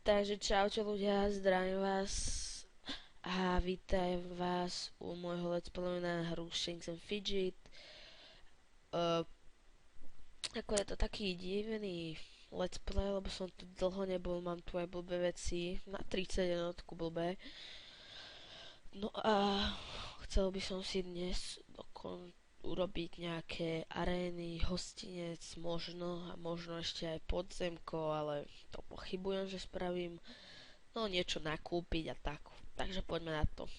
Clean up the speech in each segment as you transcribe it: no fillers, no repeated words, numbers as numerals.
Takže čaute ľudia, zdravím vás a vítam vás u môjho let's playu na hru Shakes and Fidget. Ako je to taký divný let's play, lebo som tu dlho nebol, mám tu aj blbé veci, na 31 blbé. No a chcel by som si dnes urobiť nejaké arény, hostinec, možno a možno ešte aj podzemko, ale to pochybujem, že spravím. No niečo nakúpiť a tak. Takže poďme na to.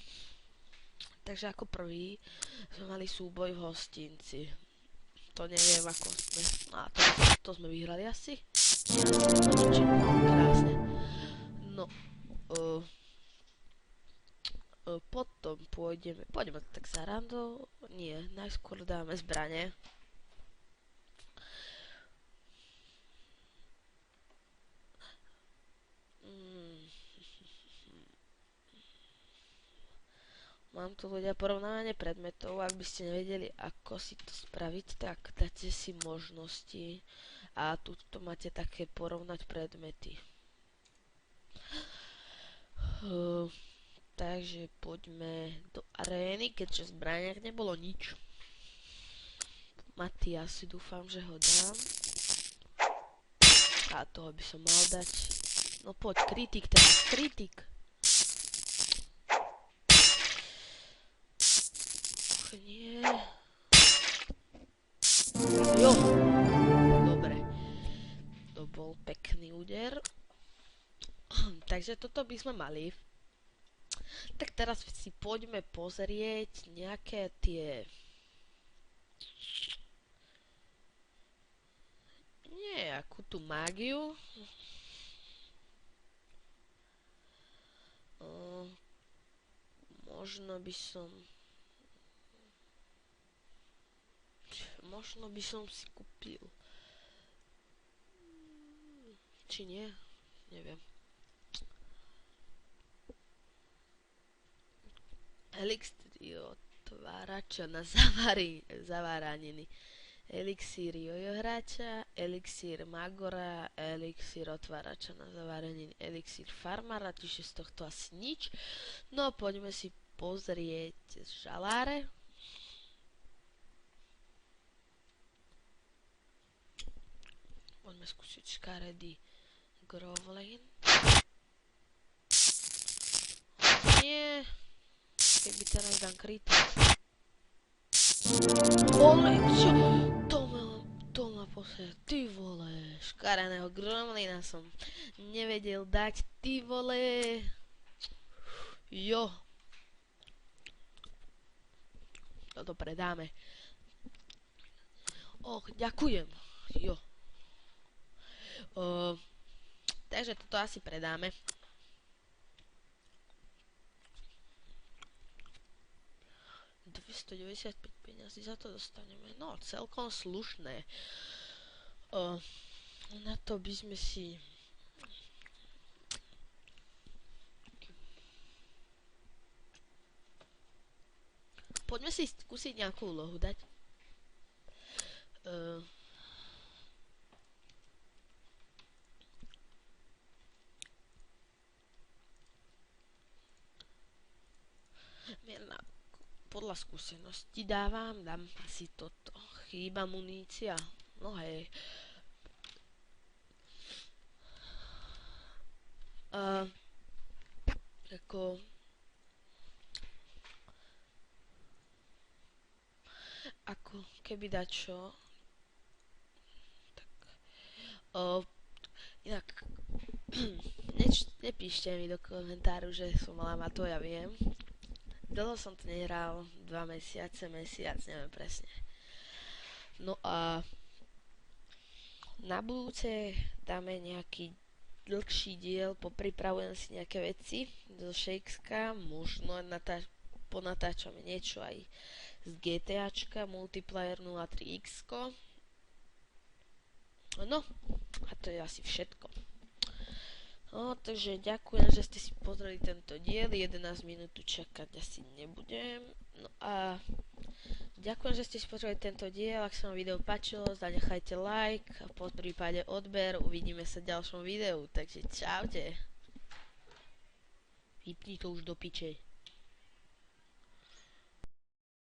Takže ako prvý sme mali súboj v hostinci. To neviem ako sme. A to sme vyhrali asi. Krásne. No. Potom pôjdeme tak za randou. Nie, najskôr dáme zbrane. Mám tu ľudia porovnávanie predmetov, ak by ste nevedeli ako si to spraviť, tak dáte si možnosti a tu máte také porovnať predmety. Takže poďme do arény, keďže v zbraniach nebolo nič. Matiasi, dúfam, že ho dám. A toho by som mal dať. No poď, kritik teraz, kritik. Nie. Jo. Dobre. To bol pekný úder. Takže toto by sme mali. Tak teraz si poďme pozrieť nejaké tie... nejakú tú mágiu. Možno by som si kúpil. Či nie? Neviem. Elixír otvárača na zaváraniny. Elixír jojohráča, elixír magora, elixír otvárača na zaváraniny, elixír farmára, čiže z tohto asi nič. No poďme si pozrieť žaláre. Poďme skúsiť škaredý Grovlin. Nie. Keby teraz dám kryt. Ole, čo? To ma posledne. Ty vole. Škareného Gromlina som nevedel dať. Ty vole. Jo. Toto predáme. Ďakujem. Jo. Takže toto asi predáme. 295 peňazí za to dostaneme. No, celkom slušné. Na to by sme si... Poďme si skúsiť nejakú úlohu dať. Podľa skúsenosti dám asi toto. Chýba munícia. No hej. Ako keby dačo. Tak. Inak nepíšte mi do komentáru, že som malá to ja viem. Dlho som to nehral, 2 mesiace, neviem presne. No a na budúce dáme nejaký dlhší diel, popripravujem si nejaké veci zo Shakeska, možno ponatáčame niečo aj z GTAčka, Multiplayer 03X. No, a to je asi všetko. No, takže ďakujem, že ste si pozreli tento diel, 11 minút tu čakať asi nebudem. No a ďakujem, že ste si pozreli tento diel, ak sa vám video páčilo, zanechajte like a po prípade odber, uvidíme sa v ďalšom videu, takže čaute. Vypni to už do piče.